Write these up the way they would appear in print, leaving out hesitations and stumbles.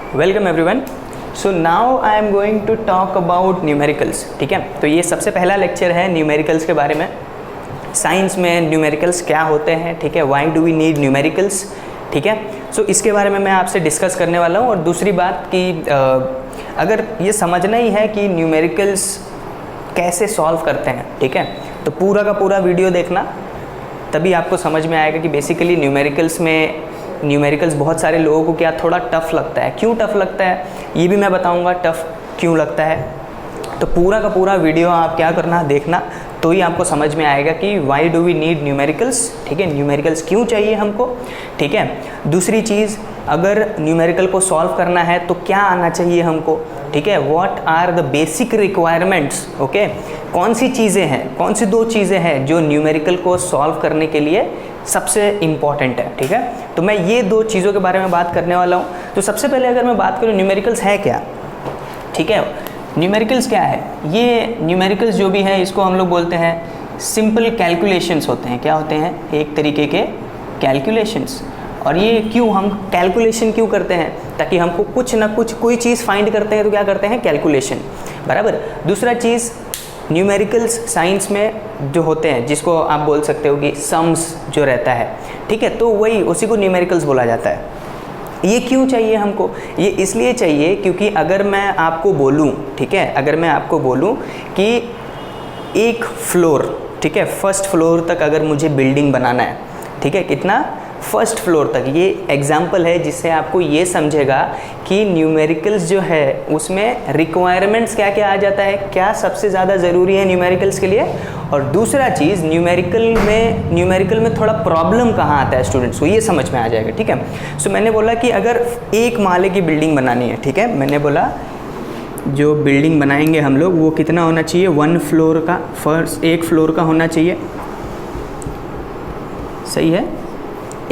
Welcome everyone. So now I am going to talk about numericals. ठीक है, तो ये सबसे पहला लेक्चर है न्यूमेरिकल्स के बारे में। साइंस में न्यूमेरिकल्स क्या होते हैं, ठीक है, why do we need numericals, ठीक है। सो इसके बारे में मैं आपसे डिस्कस करने वाला हूँ। और दूसरी बात कि अगर ये समझना ही है कि न्यूमेरिकल्स कैसे सॉल्व करते हैं, ठीक है, तो पूरा का पूरा वीडियो देखना, तभी आपको समझ में आएगा कि बेसिकली न्यूमेरिकल्स बहुत सारे लोगों को क्या थोड़ा टफ़ लगता है। क्यों टफ़ लगता है ये भी मैं बताऊंगा, टफ़ क्यों लगता है। तो पूरा का पूरा वीडियो आप क्या करना, देखना, तो ही आपको समझ में आएगा कि why do we need numericals, ठीक है, न्यूमेरिकल्स क्यों चाहिए हमको, ठीक है। दूसरी चीज़, अगर न्यूमेरिकल को सॉल्व करना है तो क्या आना चाहिए हमको, ठीक है, what are the basic requirements, okay, कौन सी चीज़ें हैं, कौन सी दो चीज़ें हैं जो न्यूमेरिकल को सॉल्व करने के लिए सबसे इम्पॉर्टेंट है, ठीक है। तो मैं ये दो चीज़ों के बारे में बात करने वाला हूँ। तो सबसे पहले अगर मैं बात करूँ न्यूमेरिकल्स है क्या, ठीक है, न्यूमेरिकल्स क्या है। ये न्यूमेरिकल्स जो भी है इसको हम लोग बोलते हैं सिंपल कैलकुलेशंस होते हैं। क्या होते हैं? एक तरीके के कैलकुलेशंस। और ये क्यों हम कैलकुलेशन क्यों करते हैं? ताकि हमको कुछ ना कुछ कोई चीज़ फाइंड करते हैं तो क्या करते हैं? कैलकुलेशन, बराबर। दूसरा चीज़, न्यूमेरिकल्स साइंस में जो होते हैं जिसको आप बोल सकते हो कि सम्स जो रहता है, ठीक है, तो वही उसी को न्यूमेरिकल्स बोला जाता है। ये क्यों चाहिए हमको? ये इसलिए चाहिए क्योंकि अगर मैं आपको बोलूं, ठीक है, अगर मैं आपको बोलूं कि एक फ्लोर, ठीक है, फर्स्ट फ्लोर तक अगर मुझे बिल्डिंग बनाना है, ठीक है, कितना? फर्स्ट फ्लोर तक। ये एग्जाम्पल है जिससे आपको ये समझेगा कि न्यूमेरिकल्स जो है उसमें रिक्वायरमेंट्स क्या क्या आ जाता है, क्या सबसे ज़्यादा ज़रूरी है न्यूमेरिकल्स के लिए। और दूसरा चीज़, न्यूमेरिकल में थोड़ा प्रॉब्लम कहाँ आता है स्टूडेंट्स को, ये समझ में आ जाएगा, ठीक है। सो मैंने बोला कि अगर एक माले की बिल्डिंग बनानी है, ठीक है, मैंने बोला जो बिल्डिंग बनाएंगे हम लोग वो कितना होना चाहिए? 1 फ्लोर का, फर्स्ट एक फ्लोर का होना चाहिए, सही है,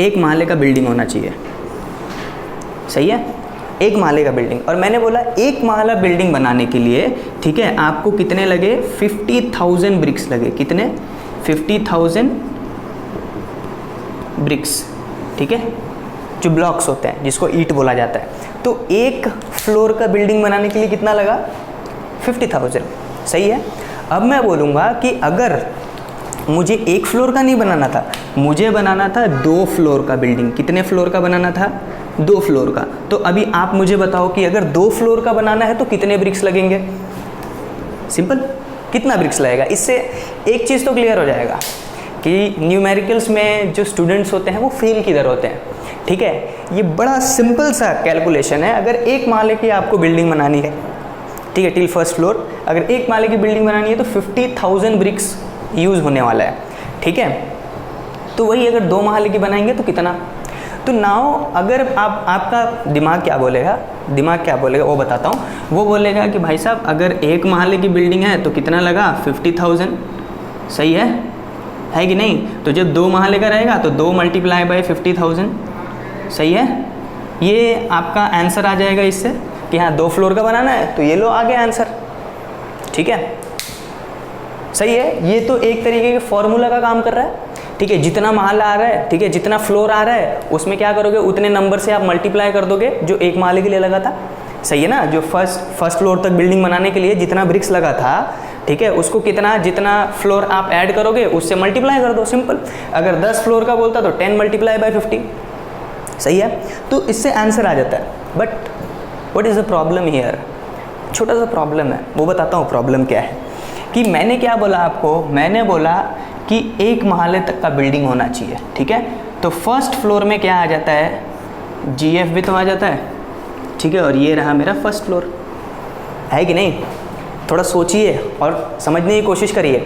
एक माले का बिल्डिंग होना चाहिए, सही है, एक माले का बिल्डिंग। और मैंने बोला एक माला बिल्डिंग बनाने के लिए, ठीक है, आपको कितने लगे? 50,000 ब्रिक्स लगे। कितने? 50,000 ब्रिक्स, ठीक है, जो ब्लॉक्स होते हैं जिसको ईंट बोला जाता है। तो एक फ्लोर का बिल्डिंग बनाने के लिए कितना लगा? 50,000, सही है। अब मैं बोलूँगा कि अगर मुझे एक फ्लोर का नहीं बनाना था, मुझे बनाना था 2 फ्लोर का बिल्डिंग। कितने फ्लोर का बनाना था? 2 फ्लोर का। तो अभी आप मुझे बताओ कि अगर 2 फ्लोर का बनाना है तो कितने ब्रिक्स लगेंगे? सिंपल, कितना ब्रिक्स लगेगा? इससे एक चीज़ तो क्लियर हो जाएगा कि न्यूमेरिकल्स में जो स्टूडेंट्स होते हैं वो फेल किधर होते हैं, ठीक है। ये बड़ा सिंपल सा कैलकुलेशन है। अगर एक माले की आपको बिल्डिंग बनानी है, ठीक है, टिल फर्स्ट फ्लोर, अगर एक माले की बिल्डिंग बनानी है तो 50,000 ब्रिक्स यूज़ होने वाला है, ठीक है। तो वही अगर 2 माले की बनाएंगे तो कितना? तो नाउ अगर आपका दिमाग क्या बोलेगा, वो बताता हूँ। वो बोलेगा कि भाई साहब अगर एक माले की बिल्डिंग है तो कितना लगा? 50,000, सही है कि नहीं? तो जब 2 माले का रहेगा तो 2 मल्टीप्लाई बाय 50,000, सही है। ये आपका आंसर आ जाएगा इससे कि हाँ 2 फ्लोर का बनाना है, तो ये लो आ गया आंसर, ठीक है, सही है। ये तो एक तरीके के फॉर्मूला का काम कर रहा है, ठीक है। जितना माला आ रहा है, ठीक है, जितना फ्लोर आ रहा है उसमें क्या करोगे? उतने नंबर से आप मल्टीप्लाई कर दोगे जो एक माले के लिए लगा था, सही है ना। जो फर्स्ट फ्लोर तक बिल्डिंग बनाने के लिए जितना ब्रिक्स लगा था, ठीक है, उसको जितना फ्लोर आप ऐड करोगे उससे मल्टीप्लाई कर दो, सिंपल। अगर 10 फ्लोर का बोलता तो 10 मल्टीप्लाई बाय 50, सही है। तो इससे आंसर आ जाता है। But what is the problem here? छोटा सा प्रॉब्लम है, वो बताता हूँ प्रॉब्लम क्या है। कि मैंने क्या बोला आपको? मैंने बोला कि एक माले तक का बिल्डिंग होना चाहिए, ठीक है। तो फर्स्ट फ्लोर में क्या आ जाता है? GF भी तो आ जाता है, ठीक है। और ये रहा मेरा फर्स्ट फ्लोर, है कि नहीं? थोड़ा सोचिए और समझने की कोशिश करिए।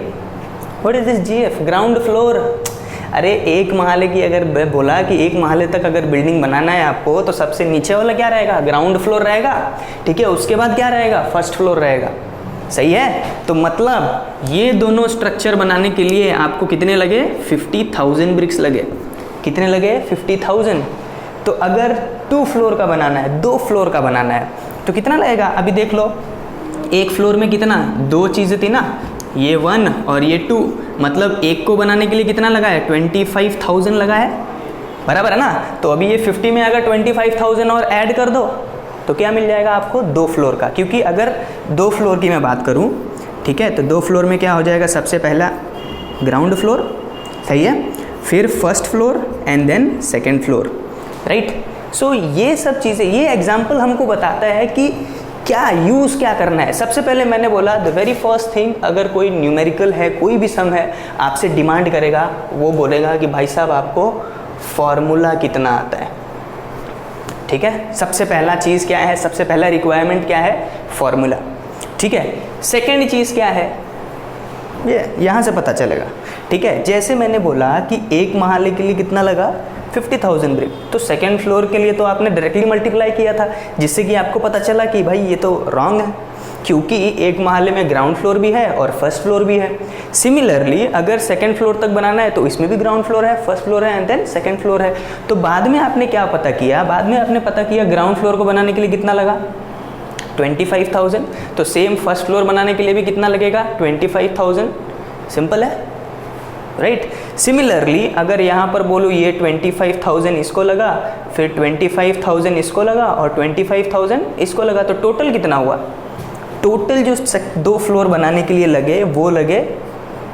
What is this GF? Ground floor. अरे एक माले की, अगर मैं बोला कि एक माले तक अगर बिल्डिंग बनाना है आपको तो सबसे नीचे वाला क्या रहेगा? ग्राउंड फ्लोर रहेगा, ठीक है। उसके बाद क्या रहेगा? फर्स्ट फ्लोर रहेगा, सही है। तो मतलब ये दोनों स्ट्रक्चर बनाने के लिए आपको कितने लगे? 50,000 ब्रिक्स लगे। कितने लगे? 50,000। तो अगर 2 फ्लोर का बनाना है, 2 फ्लोर का बनाना है तो कितना लगेगा? अभी देख लो, एक फ्लोर में कितना? 2 चीज़ें थी ना, ये 1 और ये 2, मतलब एक को बनाने के लिए कितना लगा है? 25,000 लगा है, बराबर है ना। तो अभी ये 50 में अगर 25,000 और ऐड कर दो तो क्या मिल जाएगा आपको 2 फ्लोर का, क्योंकि अगर 2 फ्लोर की मैं बात करूं, ठीक है, तो 2 फ्लोर में क्या हो जाएगा, सबसे पहला ग्राउंड फ्लोर, सही है, फिर first floor and then second floor, right. So ये सब चीज़ें, ये एग्जाम्पल हमको बताता है कि क्या यूज़ क्या करना है। सबसे पहले मैंने बोला द वेरी फर्स्ट थिंग, अगर कोई न्यूमेरिकल है, कोई भी सम है, आपसे डिमांड करेगा, वो बोलेगा कि भाई साहब आपको फॉर्मूला कितना आता है, ठीक है। सबसे पहला चीज़ क्या है, सबसे पहला रिक्वायरमेंट क्या है, फॉर्मूला, ठीक है। सेकेंड चीज़ क्या है, ये यहाँ से पता चलेगा, ठीक है। जैसे मैंने बोला कि एक महले के लिए कितना लगा, 50,000 ब्रिक, तो सेकेंड फ्लोर के लिए तो आपने डायरेक्टली मल्टीप्लाई किया था, जिससे कि आपको पता चला कि भाई ये तो रॉन्ग है, क्योंकि एक महले में ग्राउंड फ्लोर भी है और फर्स्ट फ्लोर भी है। सिमिलरली अगर सेकेंड फ्लोर तक बनाना है तो इसमें भी ग्राउंड फ्लोर है, फर्स्ट फ्लोर है एंड देन सेकेंड फ्लोर है। तो बाद में आपने क्या पता किया, बाद में आपने पता किया ग्राउंड फ्लोर को बनाने के लिए कितना लगा, 25,000, तो सेम फर्स्ट फ्लोर बनाने के लिए भी कितना लगेगा, 25,000, सिंपल है, राइट। सिमिलरली अगर यहाँ पर बोलूँ ये 25,000 इसको लगा, फिर 25,000 इसको लगा और 25,000 इसको लगा, तो टोटल कितना हुआ, टोटल जो 2 फ्लोर बनाने के लिए लगे वो लगे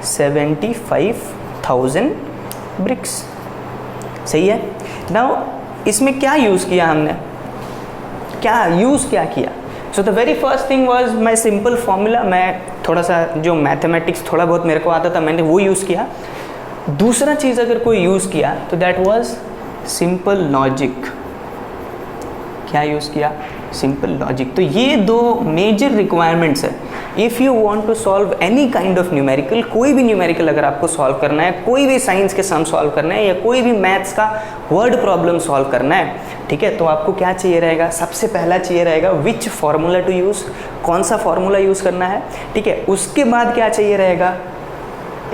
75,000 ब्रिक्स, सही है। नाउ इसमें क्या यूज़ किया हमने, क्या यूज़ क्या किया, so the very first thing was my simple formula. मैं थोड़ा सा जो मैथमेटिक्स थोड़ा बहुत मेरे को आता था, मैंने वो यूज़ किया। दूसरा चीज़ अगर कोई यूज़ किया तो दैट वाज सिंपल लॉजिक। क्या यूज़ किया, सिंपल लॉजिक। तो ये 2 मेजर रिक्वायरमेंट्स है if you want to solve any kind of numerical. कोई भी न्यूमेरिकल अगर आपको सॉल्व करना है, कोई भी साइंस के सम सॉल्व करना है या कोई भी मैथ्स का वर्ड प्रॉब्लम सॉल्व करना है, ठीक है, तो आपको क्या चाहिए रहेगा, सबसे पहला चाहिए रहेगा विच फार्मूला टू यूज़, कौन सा फार्मूला यूज़ करना है, ठीक है। उसके बाद क्या चाहिए रहेगा,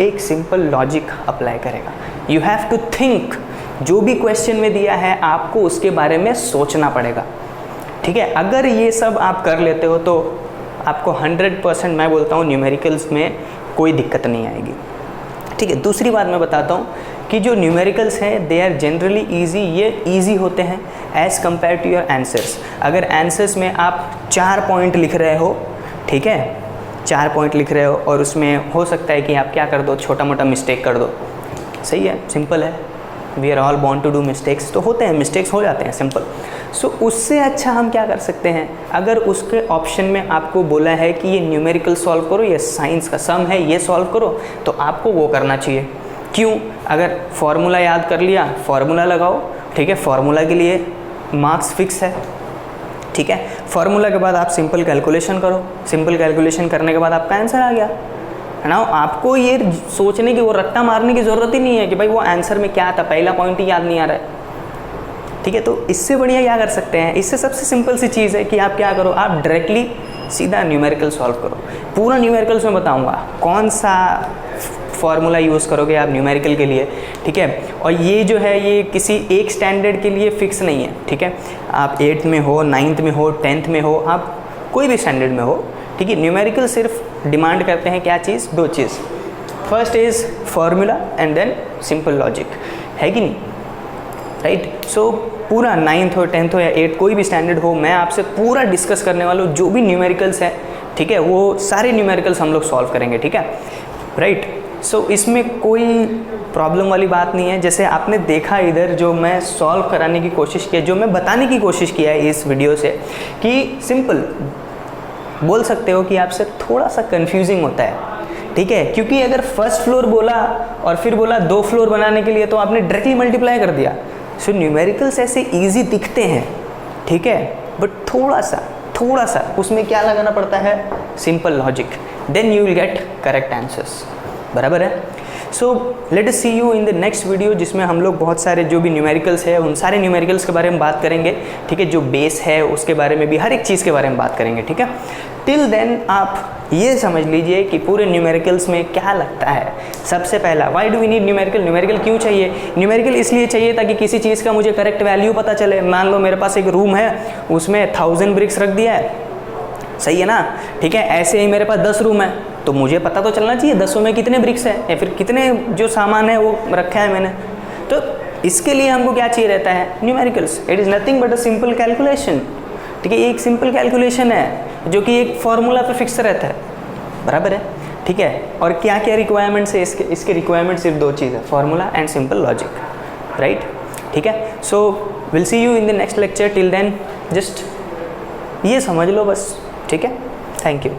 एक सिंपल लॉजिक अप्लाई करेगा। यू हैव टू थिंक, जो भी क्वेश्चन में दिया है आपको उसके बारे में सोचना पड़ेगा, ठीक है। अगर ये सब आप कर लेते हो तो आपको 100% मैं बोलता हूँ न्यूमेरिकल्स में कोई दिक्कत नहीं आएगी, ठीक है। दूसरी बात मैं बताता हूँ कि जो न्यूमेरिकल्स हैं दे आर जनरली ईजी, ये ईजी होते हैं as compared to your answers. अगर आंसर्स में आप 4 पॉइंट लिख रहे हो, ठीक है, 4 पॉइंट लिख रहे हो और उसमें हो सकता है कि आप क्या कर दो, छोटा मोटा मिस्टेक कर दो, सही है, सिंपल है, we are all born to do mistakes, तो होते हैं, मिस्टेक्स हो जाते हैं, सिंपल। सो उससे अच्छा हम क्या कर सकते हैं, अगर उसके ऑप्शन में आपको बोला है कि ये न्यूमेरिकल सॉल्व करो, ये साइंस का सम है ये सॉल्व करो, तो आपको वो करना चाहिए। क्यों, अगर फार्मूला याद कर लिया, फार्मूला लगाओ, ठीक है, फार्मूला के लिए मार्क्स फिक्स है, ठीक है। फार्मूला के बाद आप सिंपल कैलकुलेशन करो, सिंपल कैलकुलेशन करने के बाद आपका आंसर आ गया, है ना। आपको ये सोचने की, वो रट्टा मारने की ज़रूरत ही नहीं है कि भाई वो आंसर में क्या था, पहला पॉइंट ही याद नहीं आ रहा है, ठीक है। तो इससे बढ़िया क्या कर सकते हैं, इससे सबसे सिंपल सी चीज़ है कि आप क्या करो, आप डायरेक्टली सीधा न्यूमेरिकल सॉल्व करो। पूरा न्यूमेरिकल्स में बताऊंगा कौन सा फार्मूला यूज़ करोगे आप न्यूमेरिकल के लिए, ठीक है। और ये जो है ये किसी एक स्टैंडर्ड के लिए फ़िक्स नहीं है, ठीक है। आप 8th में हो, 9th में हो, 10th में हो, आप कोई भी स्टैंडर्ड में हो, ठीक है। न्यूमेरिकल सिर्फ डिमांड करते हैं क्या चीज़, 2 चीज़, first is formula and then simple logic, है कि नहीं, राइट। सो पूरा 9th हो, 10th हो या 8th कोई भी स्टैंडर्ड हो, मैं आपसे पूरा डिस्कस करने वाला हूँ, जो भी न्यूमेरिकल्स हैं, ठीक है, वो सारे न्यूमेरिकल्स हम लोग सॉल्व करेंगे, ठीक है, राइट। सो इसमें कोई प्रॉब्लम वाली बात नहीं है। जैसे आपने देखा इधर जो मैं सॉल्व कराने की कोशिश किया, जो मैं बताने की कोशिश किया है इस वीडियो से, कि सिंपल बोल सकते हो कि आपसे थोड़ा सा कंफ्यूजिंग होता है, ठीक है, क्योंकि अगर फर्स्ट फ्लोर बोला और फिर बोला 2 फ्लोर बनाने के लिए तो आपने डायरेक्टली मल्टीप्लाई कर दिया। सो न्यूमेरिकल्स ऐसे इजी दिखते हैं, ठीक है, बट थोड़ा सा उसमें क्या लगाना पड़ता है, simple logic, then you will get correct answers, बराबर है। So let us see you in the next video, जिसमें हम लोग बहुत सारे जो भी न्यूमेरिकल्स है उन सारे न्यूमेरिकल्स के बारे में बात करेंगे, ठीक है, जो बेस है उसके बारे में भी, हर एक चीज़ के बारे में बात करेंगे, ठीक है। टिल देन आप ये समझ लीजिए कि पूरे न्यूमेरिकल्स में क्या लगता है। सबसे पहला, why do we need numerical, numerical क्यों चाहिए, न्यूमेरिकल इसलिए चाहिए ताकि किसी चीज़ का मुझे करेक्ट वैल्यू पता चले। मान लो मेरे पास एक रूम है, उसमें 1000 ब्रिक्स रख दिया है, सही है ना, ठीक है। ऐसे ही मेरे पास 10 रूम है, तो मुझे पता तो चलना चाहिए 10 में कितने ब्रिक्स हैं या फिर कितने जो सामान है वो रखा है मैंने। तो इसके लिए हमको क्या चाहिए रहता है, numericals. It is nothing but a simple calculation, ठीक है, एक सिंपल कैलकुलेशन है जो कि एक फॉर्मूला पे फिक्स रहता है, बराबर है, ठीक है। और क्या क्या रिक्वायरमेंट्स है इसके रिक्वायरमेंट सिर्फ दो चीज़ है, formula and simple logic, right, ठीक है। So will see you in the next lecture, till then just ये समझ लो बस, ठीक है। Thank you.